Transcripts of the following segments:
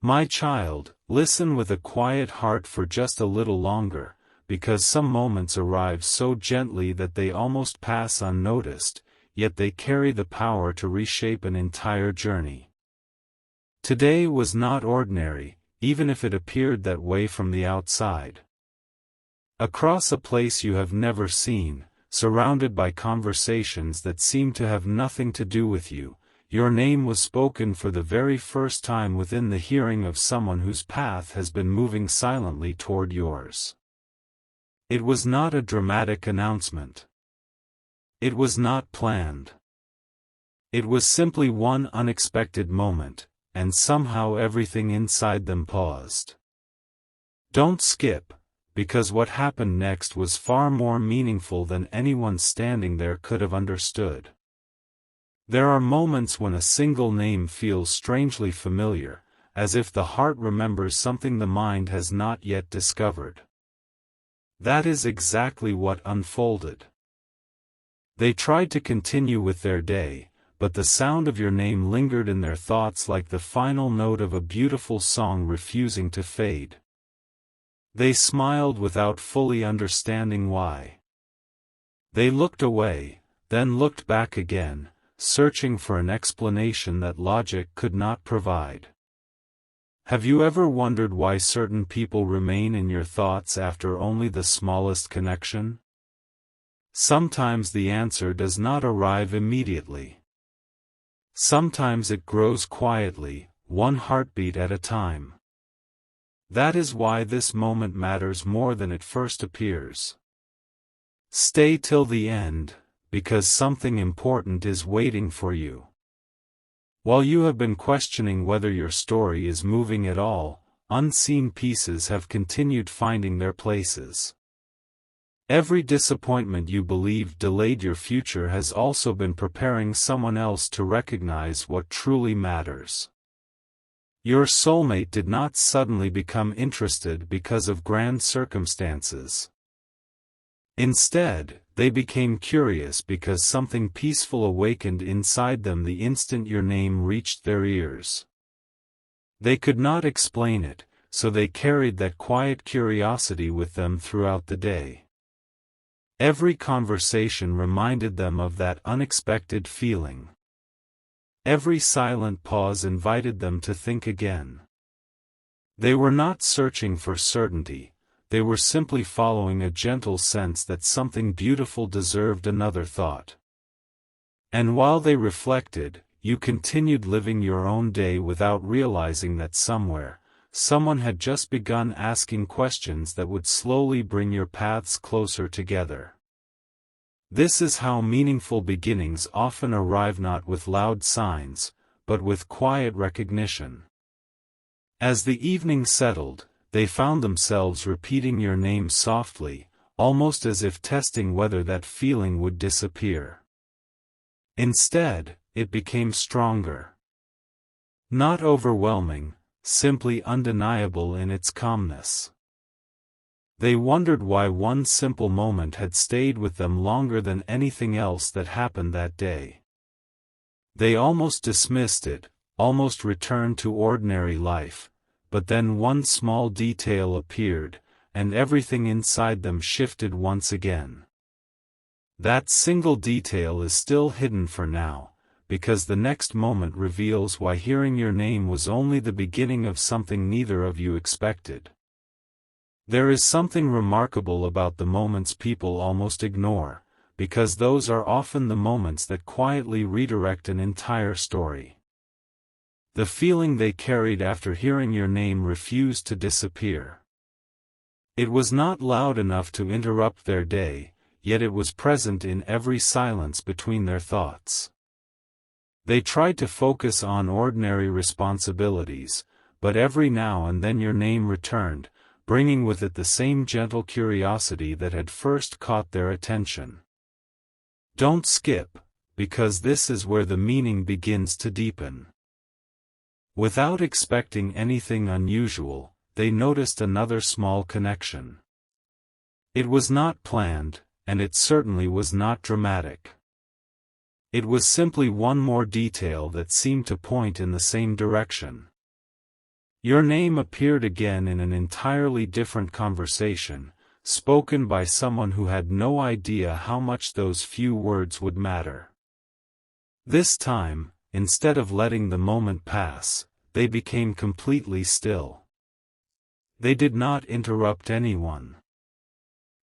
My child, listen with a quiet heart for just a little longer, because some moments arrive so gently that they almost pass unnoticed, yet they carry the power to reshape an entire journey. Today was not ordinary, even if it appeared that way from the outside. Across a place you have never seen, surrounded by conversations that seem to have nothing to do with you, your name was spoken for the very first time within the hearing of someone whose path has been moving silently toward yours. It was not a dramatic announcement. It was not planned. It was simply one unexpected moment, and somehow everything inside them paused. Don't skip, because what happened next was far more meaningful than anyone standing there could have understood. There are moments when a single name feels strangely familiar, as if the heart remembers something the mind has not yet discovered. That is exactly what unfolded. They tried to continue with their day, but the sound of your name lingered in their thoughts like the final note of a beautiful song refusing to fade. They smiled without fully understanding why. They looked away, then looked back again, searching for an explanation that logic could not provide. Have you ever wondered why certain people remain in your thoughts after only the smallest connection? Sometimes the answer does not arrive immediately. Sometimes it grows quietly, one heartbeat at a time. That is why this moment matters more than it first appears. Stay till the end, because something important is waiting for you. While you have been questioning whether your story is moving at all, unseen pieces have continued finding their places. Every disappointment you believed delayed your future has also been preparing someone else to recognize what truly matters. Your soulmate did not suddenly become interested because of grand circumstances. Instead, they became curious because something peaceful awakened inside them the instant your name reached their ears. They could not explain it, so they carried that quiet curiosity with them throughout the day. Every conversation reminded them of that unexpected feeling. Every silent pause invited them to think again. They were not searching for certainty. They were simply following a gentle sense that something beautiful deserved another thought. And while they reflected, you continued living your own day without realizing that somewhere, someone had just begun asking questions that would slowly bring your paths closer together. This is how meaningful beginnings often arrive, not with loud signs, but with quiet recognition. As the evening settled, they found themselves repeating your name softly, almost as if testing whether that feeling would disappear. Instead, it became stronger. Not overwhelming, simply undeniable in its calmness. They wondered why one simple moment had stayed with them longer than anything else that happened that day. They almost dismissed it, almost returned to ordinary life. But then one small detail appeared, and everything inside them shifted once again. That single detail is still hidden for now, because the next moment reveals why hearing your name was only the beginning of something neither of you expected. There is something remarkable about the moments people almost ignore, because those are often the moments that quietly redirect an entire story. The feeling they carried after hearing your name refused to disappear. It was not loud enough to interrupt their day, yet it was present in every silence between their thoughts. They tried to focus on ordinary responsibilities, but every now and then your name returned, bringing with it the same gentle curiosity that had first caught their attention. Don't skip, because this is where the meaning begins to deepen. Without expecting anything unusual, they noticed another small connection. It was not planned, and it certainly was not dramatic. It was simply one more detail that seemed to point in the same direction. Your name appeared again in an entirely different conversation, spoken by someone who had no idea how much those few words would matter. This time, instead of letting the moment pass, they became completely still. They did not interrupt anyone.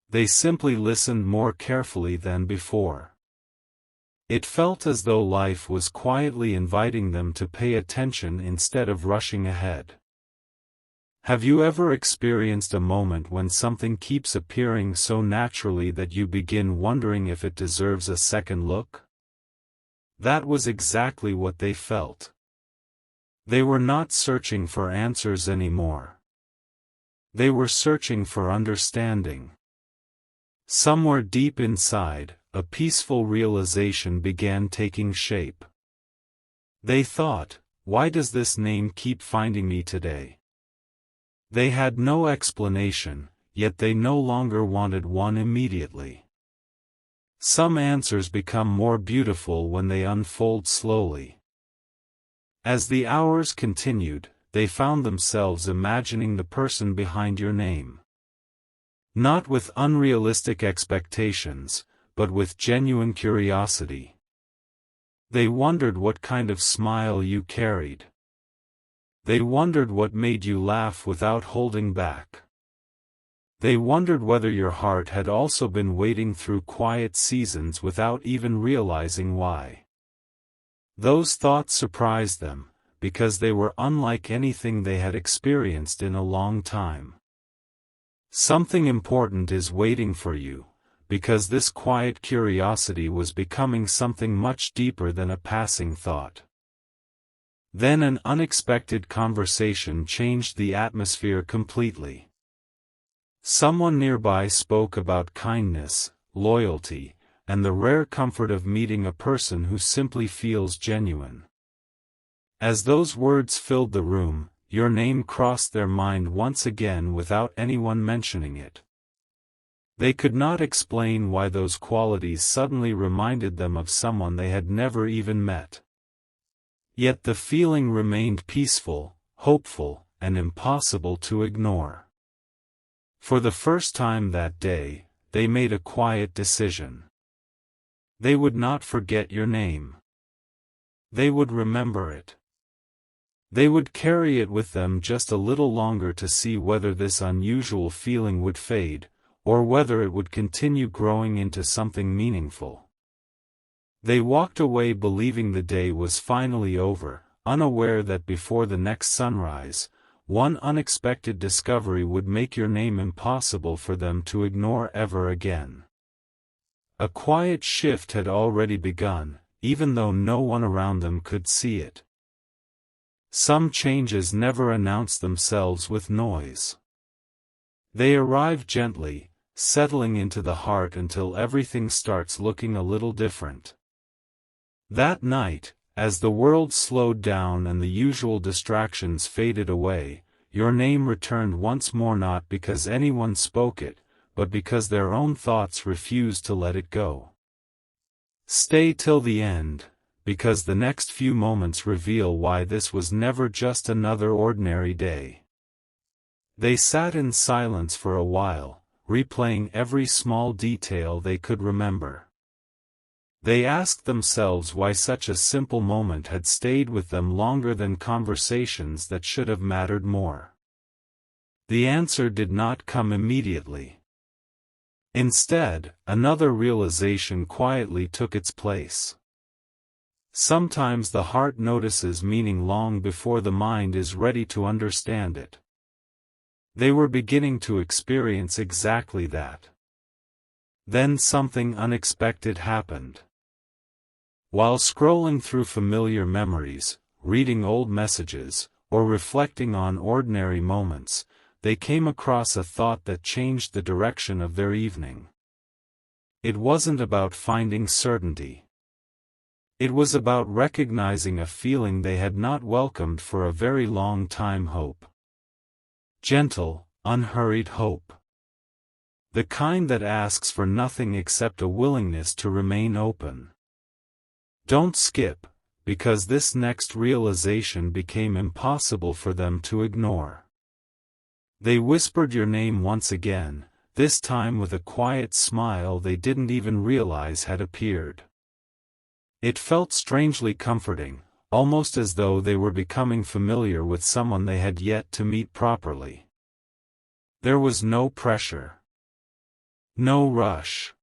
They simply listened more carefully than before. It felt as though life was quietly inviting them to pay attention instead of rushing ahead. Have you ever experienced a moment when something keeps appearing so naturally that you begin wondering if it deserves a second look? That was exactly what they felt. They were not searching for answers anymore. They were searching for understanding. Somewhere deep inside, a peaceful realization began taking shape. They thought, why does this name keep finding me today? They had no explanation, yet they no longer wanted one immediately. Some answers become more beautiful when they unfold slowly. As the hours continued, they found themselves imagining the person behind your name. Not with unrealistic expectations, but with genuine curiosity. They wondered what kind of smile you carried. They wondered what made you laugh without holding back. They wondered whether your heart had also been waiting through quiet seasons without even realizing why. Those thoughts surprised them, because they were unlike anything they had experienced in a long time. Something important is waiting for you, because this quiet curiosity was becoming something much deeper than a passing thought. Then an unexpected conversation changed the atmosphere completely. Someone nearby spoke about kindness, loyalty, and the rare comfort of meeting a person who simply feels genuine. As those words filled the room, your name crossed their mind once again without anyone mentioning it. They could not explain why those qualities suddenly reminded them of someone they had never even met. Yet the feeling remained peaceful, hopeful, and impossible to ignore. For the first time that day, they made a quiet decision. They would not forget your name. They would remember it. They would carry it with them just a little longer to see whether this unusual feeling would fade, or whether it would continue growing into something meaningful. They walked away believing the day was finally over, unaware that before the next sunrise, one unexpected discovery would make your name impossible for them to ignore ever again. A quiet shift had already begun, even though no one around them could see it. Some changes never announce themselves with noise. They arrive gently, settling into the heart until everything starts looking a little different. That night, as the world slowed down and the usual distractions faded away, your name returned once more, not because anyone spoke it, but because their own thoughts refused to let it go. Stay till the end, because the next few moments reveal why this was never just another ordinary day. They sat in silence for a while, replaying every small detail they could remember. They asked themselves why such a simple moment had stayed with them longer than conversations that should have mattered more. The answer did not come immediately. Instead, another realization quietly took its place. Sometimes the heart notices meaning long before the mind is ready to understand it. They were beginning to experience exactly that. Then something unexpected happened. While scrolling through familiar memories, reading old messages, or reflecting on ordinary moments, they came across a thought that changed the direction of their evening. It wasn't about finding certainty. It was about recognizing a feeling they had not welcomed for a very long time: hope. Gentle, unhurried hope. The kind that asks for nothing except a willingness to remain open. Don't skip, because this next realization became impossible for them to ignore. They whispered your name once again, this time with a quiet smile they didn't even realize had appeared. It felt strangely comforting, almost as though they were becoming familiar with someone they had yet to meet properly. There was no pressure. No rush.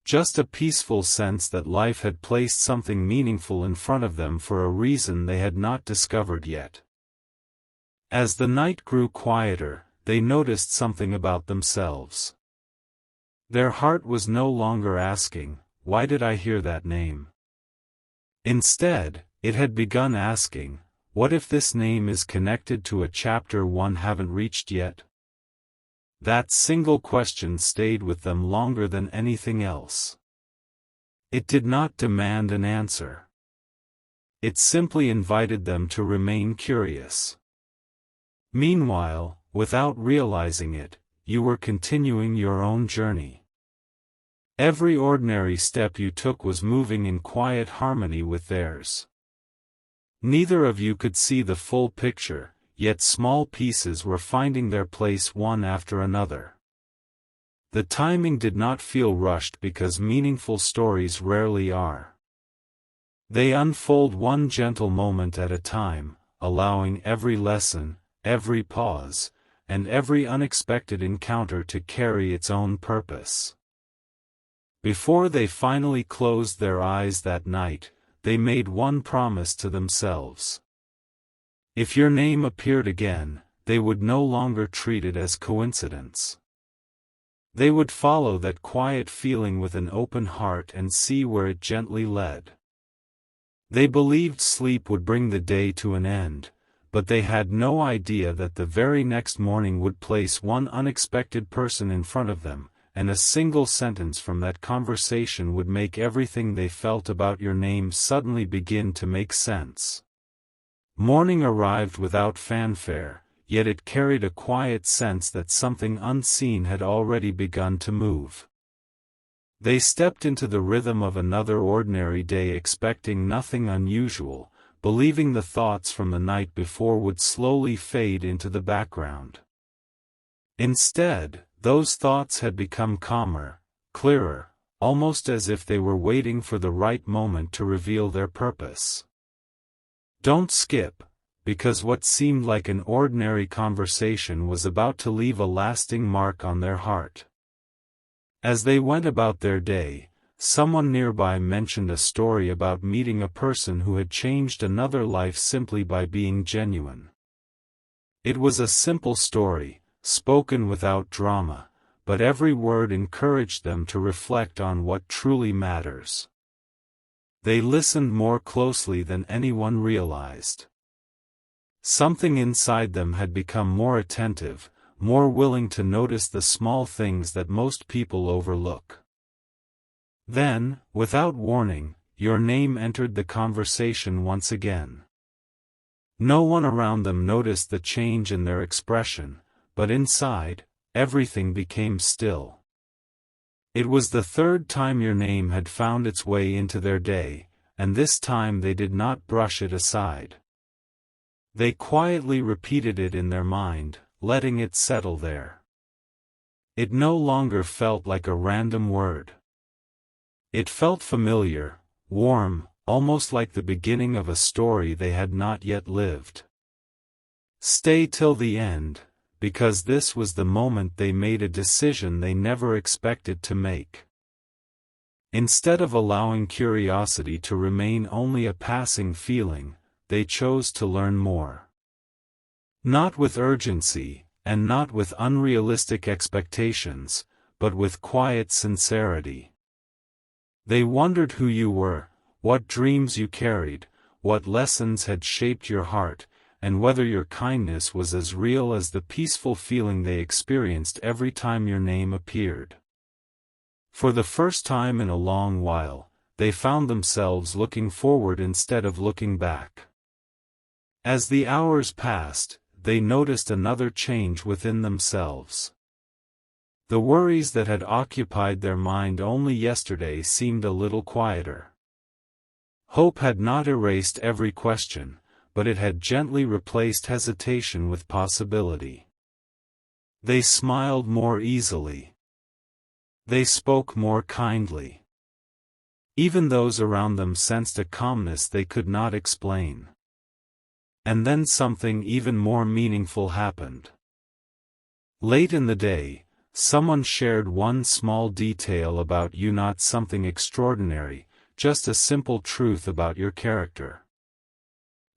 Just a peaceful sense that life had placed something meaningful in front of them for a reason they had not discovered yet. As the night grew quieter, they noticed something about themselves. Their heart was no longer asking, "Why did I hear that name?" Instead, it had begun asking, "What if this name is connected to a chapter one haven't reached yet?" That single question stayed with them longer than anything else. It did not demand an answer. It simply invited them to remain curious. Meanwhile, without realizing it, you were continuing your own journey. Every ordinary step you took was moving in quiet harmony with theirs. Neither of you could see the full picture, yet small pieces were finding their place one after another. The timing did not feel rushed because meaningful stories rarely are. They unfold one gentle moment at a time, allowing every lesson, every pause, and every unexpected encounter to carry its own purpose. Before they finally closed their eyes that night, they made one promise to themselves. If your name appeared again, they would no longer treat it as coincidence. They would follow that quiet feeling with an open heart and see where it gently led. They believed sleep would bring the day to an end, but they had no idea that the very next morning would place one unexpected person in front of them, and a single sentence from that conversation would make everything they felt about your name suddenly begin to make sense. Morning arrived without fanfare, yet it carried a quiet sense that something unseen had already begun to move. They stepped into the rhythm of another ordinary day expecting nothing unusual, believing the thoughts from the night before would slowly fade into the background. Instead, those thoughts had become calmer, clearer, almost as if they were waiting for the right moment to reveal their purpose. Don't skip, because what seemed like an ordinary conversation was about to leave a lasting mark on their heart. As they went about their day, someone nearby mentioned a story about meeting a person who had changed another life simply by being genuine. It was a simple story, spoken without drama, but every word encouraged them to reflect on what truly matters. They listened more closely than anyone realized. Something inside them had become more attentive, more willing to notice the small things that most people overlook. Then, without warning, your name entered the conversation once again. No one around them noticed the change in their expression, but inside, everything became still. It was the third time your name had found its way into their day, and this time they did not brush it aside. They quietly repeated it in their mind, letting it settle there. It no longer felt like a random word. It felt familiar, warm, almost like the beginning of a story they had not yet lived. Stay till the end, because this was the moment they made a decision they never expected to make. Instead of allowing curiosity to remain only a passing feeling, they chose to learn more. Not with urgency, and not with unrealistic expectations, but with quiet sincerity. They wondered who you were, what dreams you carried, what lessons had shaped your heart, and whether your kindness was as real as the peaceful feeling they experienced every time your name appeared. For the first time in a long while, they found themselves looking forward instead of looking back. As the hours passed, they noticed another change within themselves. The worries that had occupied their mind only yesterday seemed a little quieter. Hope had not erased every question, but it had gently replaced hesitation with possibility. They smiled more easily. They spoke more kindly. Even those around them sensed a calmness they could not explain. And then something even more meaningful happened. Late in the day, someone shared one small detail about you, not something extraordinary, just a simple truth about your character.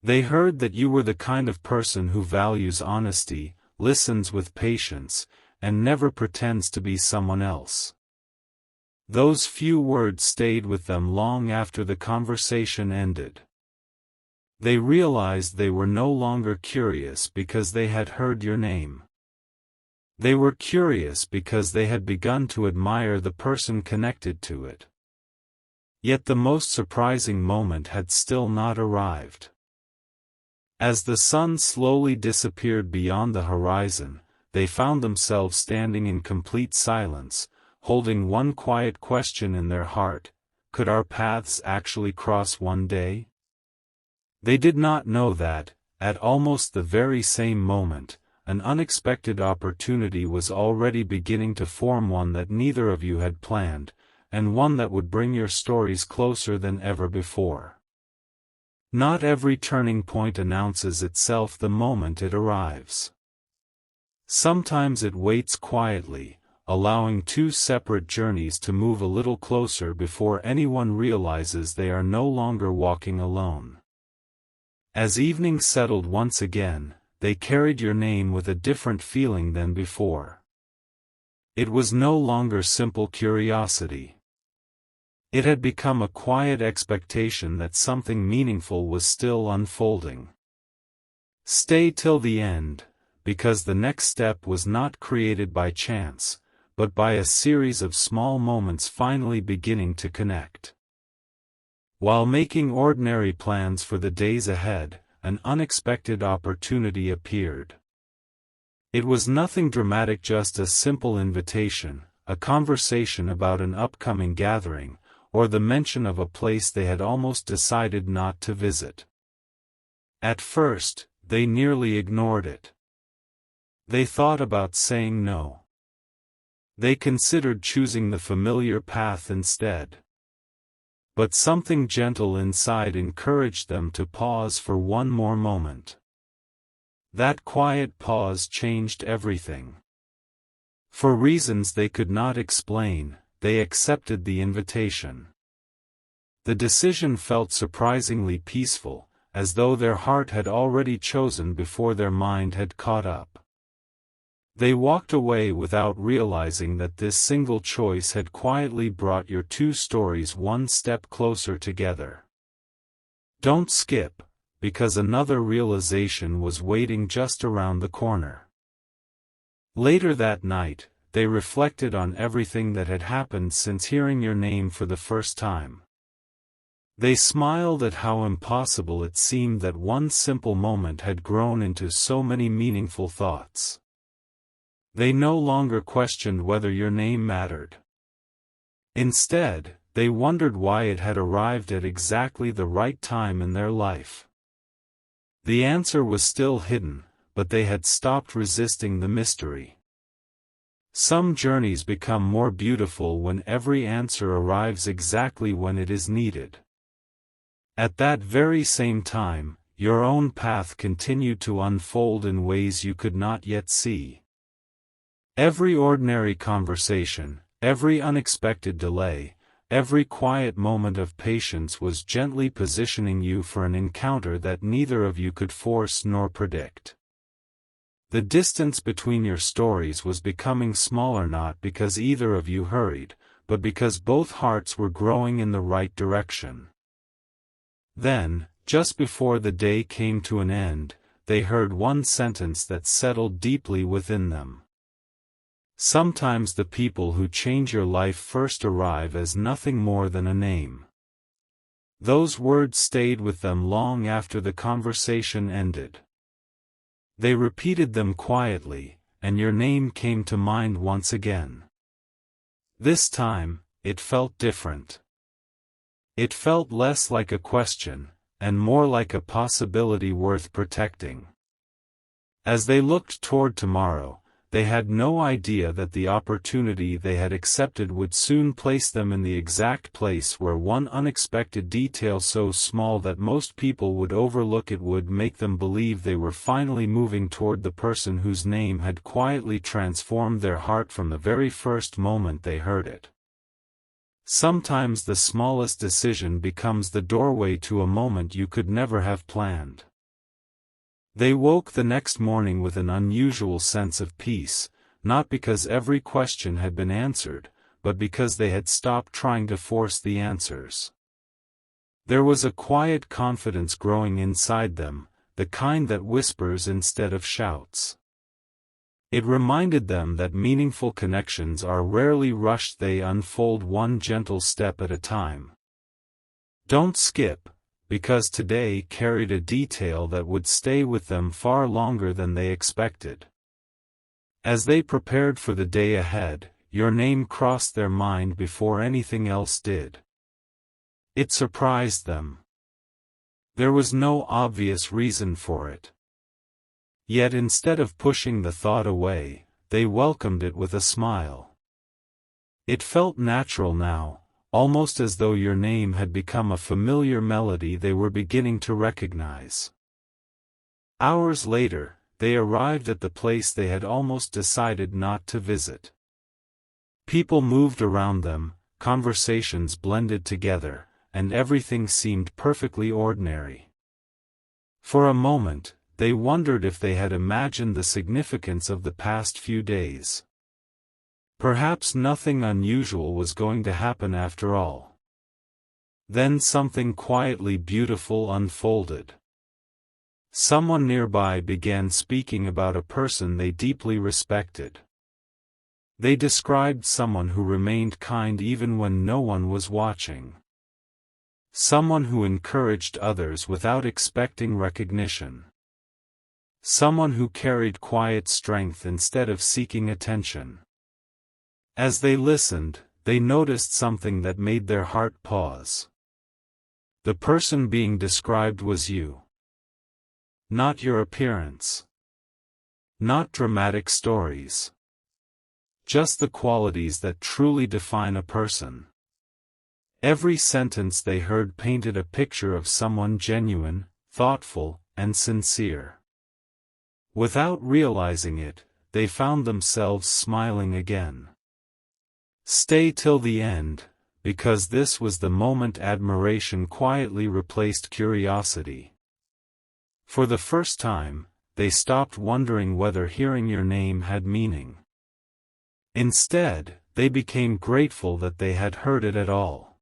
They heard that you were the kind of person who values honesty, listens with patience, and never pretends to be someone else. Those few words stayed with them long after the conversation ended. They realized they were no longer curious because they had heard your name. They were curious because they had begun to admire the person connected to it. Yet the most surprising moment had still not arrived. As the sun slowly disappeared beyond the horizon, they found themselves standing in complete silence, holding one quiet question in their heart: could our paths actually cross one day? They did not know that, at almost the very same moment, an unexpected opportunity was already beginning to form, one that neither of you had planned, and one that would bring your stories closer than ever before. Not every turning point announces itself the moment it arrives. Sometimes it waits quietly, allowing two separate journeys to move a little closer before anyone realizes they are no longer walking alone. As evening settled once again, they carried your name with a different feeling than before. It was no longer simple curiosity. It had become a quiet expectation that something meaningful was still unfolding. Stay till the end, because the next step was not created by chance, but by a series of small moments finally beginning to connect. While making ordinary plans for the days ahead, an unexpected opportunity appeared. It was nothing dramatic, just a simple invitation, a conversation about an upcoming gathering, or the mention of a place they had almost decided not to visit. At first, they nearly ignored it. They thought about saying no. They considered choosing the familiar path instead. But something gentle inside encouraged them to pause for one more moment. That quiet pause changed everything. For reasons they could not explain, they accepted the invitation. The decision felt surprisingly peaceful, as though their heart had already chosen before their mind had caught up. They walked away without realizing that this single choice had quietly brought your two stories one step closer together. Don't skip, because another realization was waiting just around the corner. Later that night, they reflected on everything that had happened since hearing your name for the first time. They smiled at how impossible it seemed that one simple moment had grown into so many meaningful thoughts. They no longer questioned whether your name mattered. Instead, they wondered why it had arrived at exactly the right time in their life. The answer was still hidden, but they had stopped resisting the mystery. Some journeys become more beautiful when every answer arrives exactly when it is needed. At that very same time, your own path continued to unfold in ways you could not yet see. Every ordinary conversation, every unexpected delay, every quiet moment of patience was gently positioning you for an encounter that neither of you could force nor predict. The distance between your stories was becoming smaller, not because either of you hurried, but because both hearts were growing in the right direction. Then, just before the day came to an end, they heard one sentence that settled deeply within them. Sometimes the people who change your life first arrive as nothing more than a name. Those words stayed with them long after the conversation ended. They repeated them quietly, and your name came to mind once again. This time, it felt different. It felt less like a question, and more like a possibility worth protecting. As they looked toward tomorrow, they had no idea that the opportunity they had accepted would soon place them in the exact place where one unexpected detail so small that most people would overlook it would make them believe they were finally moving toward the person whose name had quietly transformed their heart from the very first moment they heard it. Sometimes the smallest decision becomes the doorway to a moment you could never have planned. They woke the next morning with an unusual sense of peace, not because every question had been answered, but because they had stopped trying to force the answers. There was a quiet confidence growing inside them, the kind that whispers instead of shouts. It reminded them that meaningful connections are rarely rushed, they unfold one gentle step at a time. Don't skip, because today carried a detail that would stay with them far longer than they expected. As they prepared for the day ahead, your name crossed their mind before anything else did. It surprised them. There was no obvious reason for it. Yet instead of pushing the thought away, they welcomed it with a smile. It felt natural now, almost as though your name had become a familiar melody they were beginning to recognize. Hours later, they arrived at the place they had almost decided not to visit. People moved around them, conversations blended together, and everything seemed perfectly ordinary. For a moment, they wondered if they had imagined the significance of the past few days. Perhaps nothing unusual was going to happen after all. Then something quietly beautiful unfolded. Someone nearby began speaking about a person they deeply respected. They described someone who remained kind even when no one was watching. Someone who encouraged others without expecting recognition. Someone who carried quiet strength instead of seeking attention. As they listened, they noticed something that made their heart pause. The person being described was you. Not your appearance. Not dramatic stories. Just the qualities that truly define a person. Every sentence they heard painted a picture of someone genuine, thoughtful, and sincere. Without realizing it, they found themselves smiling again. Stay till the end, because this was the moment admiration quietly replaced curiosity. For the first time, they stopped wondering whether hearing your name had meaning. Instead, they became grateful that they had heard it at all.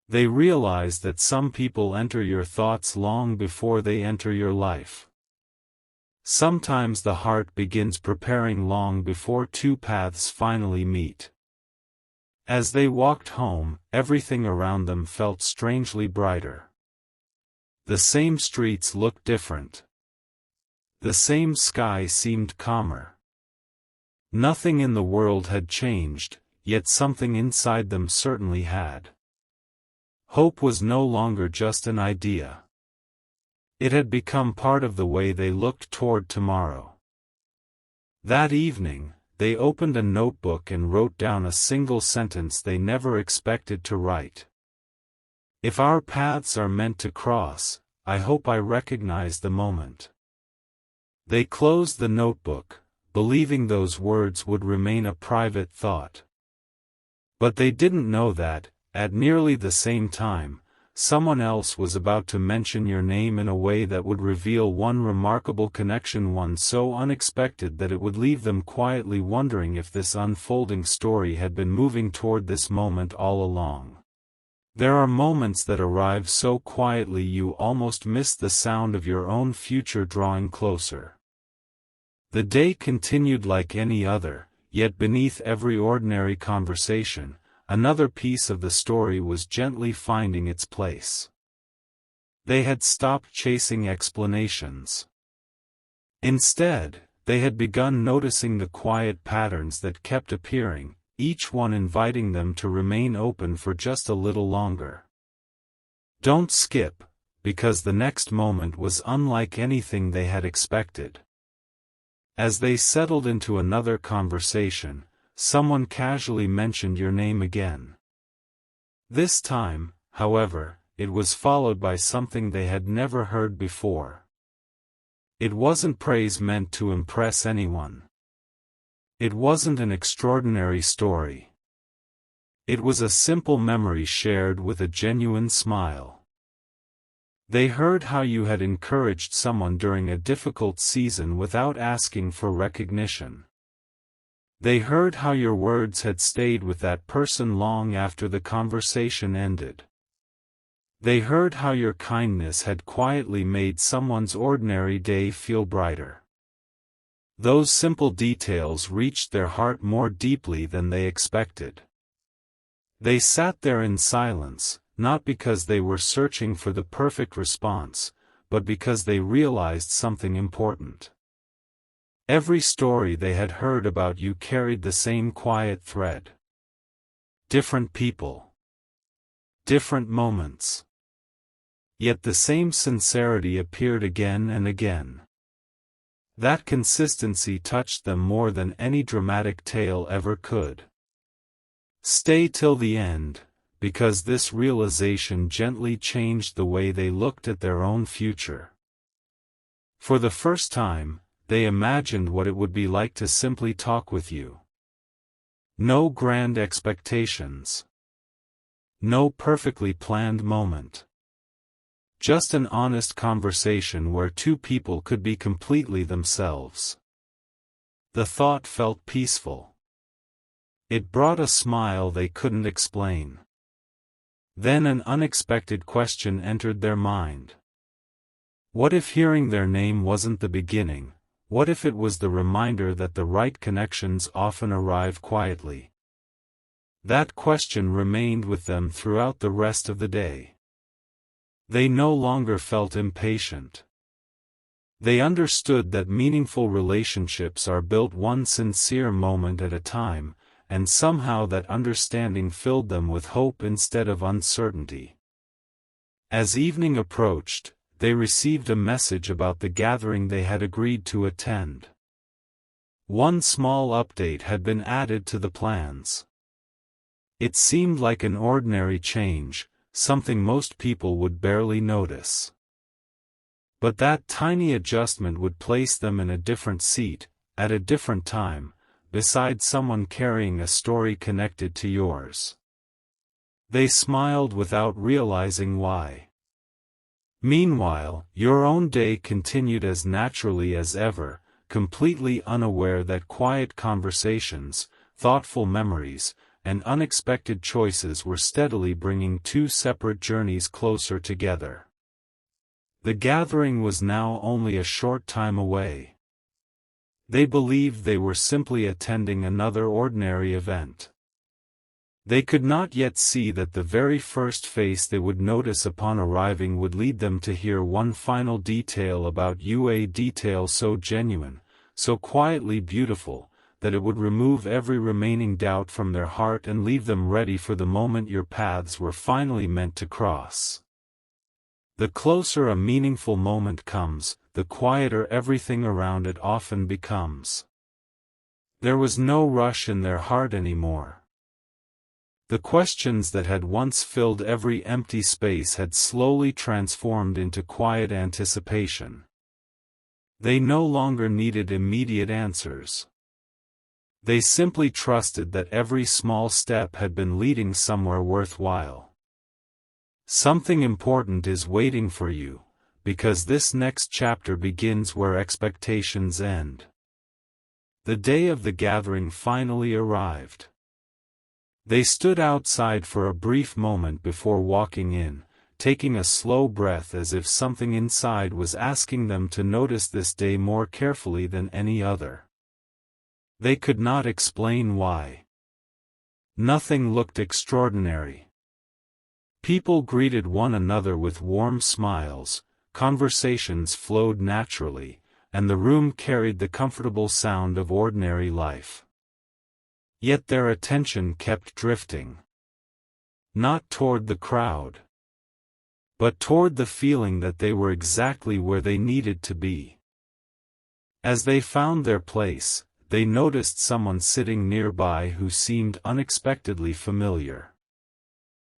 They realized that some people enter your thoughts long before they enter your life. Sometimes the heart begins preparing long before two paths finally meet. As they walked home, everything around them felt strangely brighter. The same streets looked different. The same sky seemed calmer. Nothing in the world had changed, yet something inside them certainly had. Hope was no longer just an idea. It had become part of the way they looked toward tomorrow. That evening, they opened a notebook and wrote down a single sentence they never expected to write. If our paths are meant to cross, I hope I recognize the moment. They closed the notebook, believing those words would remain a private thought. But they didn't know that, at nearly the same time, someone else was about to mention your name in a way that would reveal one remarkable connection, one so unexpected that it would leave them quietly wondering if this unfolding story had been moving toward this moment all along. There are moments that arrive so quietly you almost miss the sound of your own future drawing closer. The day continued like any other, yet beneath every ordinary conversation, another piece of the story was gently finding its place. They had stopped chasing explanations. Instead, they had begun noticing the quiet patterns that kept appearing, each one inviting them to remain open for just a little longer. Don't skip, because the next moment was unlike anything they had expected. As they settled into another conversation, someone casually mentioned your name again. This time, however, it was followed by something they had never heard before. It wasn't praise meant to impress anyone. It wasn't an extraordinary story. It was a simple memory shared with a genuine smile. They heard how you had encouraged someone during a difficult season without asking for recognition. They heard how your words had stayed with that person long after the conversation ended. They heard how your kindness had quietly made someone's ordinary day feel brighter. Those simple details reached their heart more deeply than they expected. They sat there in silence, not because they were searching for the perfect response, but because they realized something important. Every story they had heard about you carried the same quiet thread. Different people. Different moments. Yet the same sincerity appeared again and again. That consistency touched them more than any dramatic tale ever could. Stay till the end, because this realization gently changed the way they looked at their own future. For the first time, they imagined what it would be like to simply talk with you. No grand expectations. No perfectly planned moment. Just an honest conversation where two people could be completely themselves. The thought felt peaceful. It brought a smile they couldn't explain. Then an unexpected question entered their mind. What if hearing their name wasn't the beginning? What if it was the reminder that the right connections often arrive quietly? That question remained with them throughout the rest of the day. They no longer felt impatient. They understood that meaningful relationships are built one sincere moment at a time, and somehow that understanding filled them with hope instead of uncertainty. As evening approached, they received a message about the gathering they had agreed to attend. One small update had been added to the plans. It seemed like an ordinary change, something most people would barely notice. But that tiny adjustment would place them in a different seat, at a different time, beside someone carrying a story connected to yours. They smiled without realizing why. Meanwhile, your own day continued as naturally as ever, completely unaware that quiet conversations, thoughtful memories, and unexpected choices were steadily bringing two separate journeys closer together. The gathering was now only a short time away. They believed they were simply attending another ordinary event. They could not yet see that the very first face they would notice upon arriving would lead them to hear one final detail about you, a detail so genuine, so quietly beautiful, that it would remove every remaining doubt from their heart and leave them ready for the moment your paths were finally meant to cross. The closer a meaningful moment comes, the quieter everything around it often becomes. There was no rush in their heart anymore. The questions that had once filled every empty space had slowly transformed into quiet anticipation. They no longer needed immediate answers. They simply trusted that every small step had been leading somewhere worthwhile. Something important is waiting for you, because this next chapter begins where expectations end. The day of the gathering finally arrived. They stood outside for a brief moment before walking in, taking a slow breath as if something inside was asking them to notice this day more carefully than any other. They could not explain why. Nothing looked extraordinary. People greeted one another with warm smiles, conversations flowed naturally, and the room carried the comfortable sound of ordinary life. Yet their attention kept drifting. Not toward the crowd. but toward the feeling that they were exactly where they needed to be. As they found their place, they noticed someone sitting nearby who seemed unexpectedly familiar.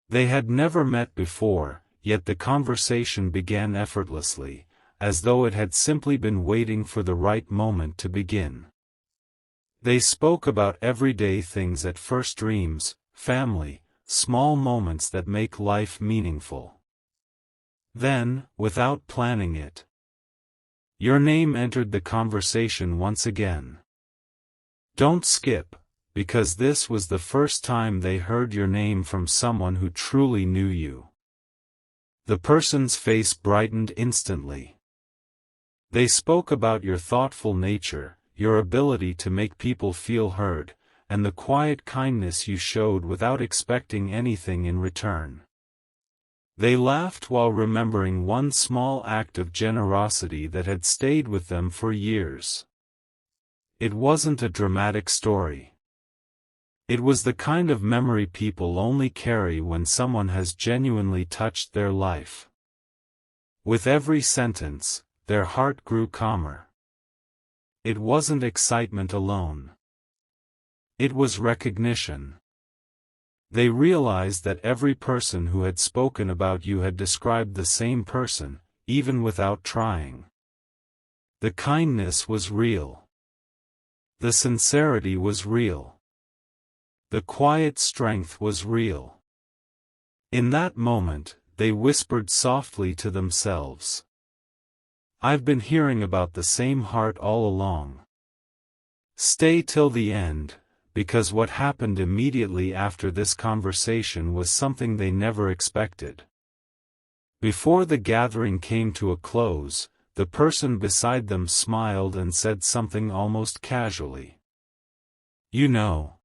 They had never met before, yet the conversation began effortlessly, as though it had simply been waiting for the right moment to begin. They spoke about everyday things at first: dreams, family, small moments that make life meaningful. Then, without planning it, your name entered the conversation once again. Don't skip, because this was the first time they heard your name from someone who truly knew you. The person's face brightened instantly. They spoke about your thoughtful nature, your ability to make people feel heard, and the quiet kindness you showed without expecting anything in return. They laughed while remembering one small act of generosity that had stayed with them for years. It wasn't a dramatic story. It was the kind of memory people only carry when someone has genuinely touched their life. With every sentence, their heart grew calmer. It wasn't excitement alone. It was recognition. They realized that every person who had spoken about you had described the same person, even without trying. The kindness was real. The sincerity was real. The quiet strength was real. In that moment, they whispered softly to themselves, "I've been hearing about the same heart all along." Stay till the end, because what happened immediately after this conversation was something they never expected. Before the gathering came to a close, the person beside them smiled and said something almost casually. "You know,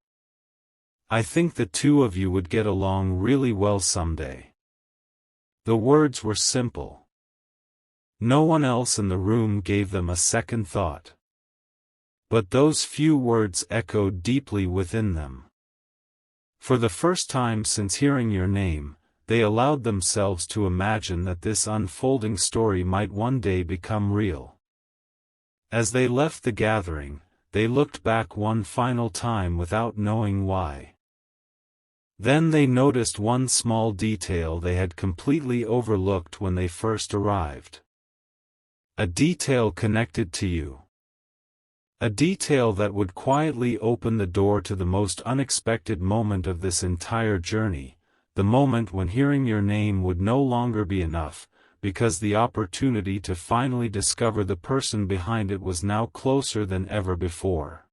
I think the two of you would get along really well someday." The words were simple. No one else in the room gave them a second thought. But those few words echoed deeply within them. For the first time since hearing your name, they allowed themselves to imagine that this unfolding story might one day become real. As they left the gathering, they looked back one final time without knowing why. Then they noticed one small detail they had completely overlooked when they first arrived. A detail connected to you. A detail that would quietly open the door to the most unexpected moment of this entire journey, the moment when hearing your name would no longer be enough, because the opportunity to finally discover the person behind it was now closer than ever before.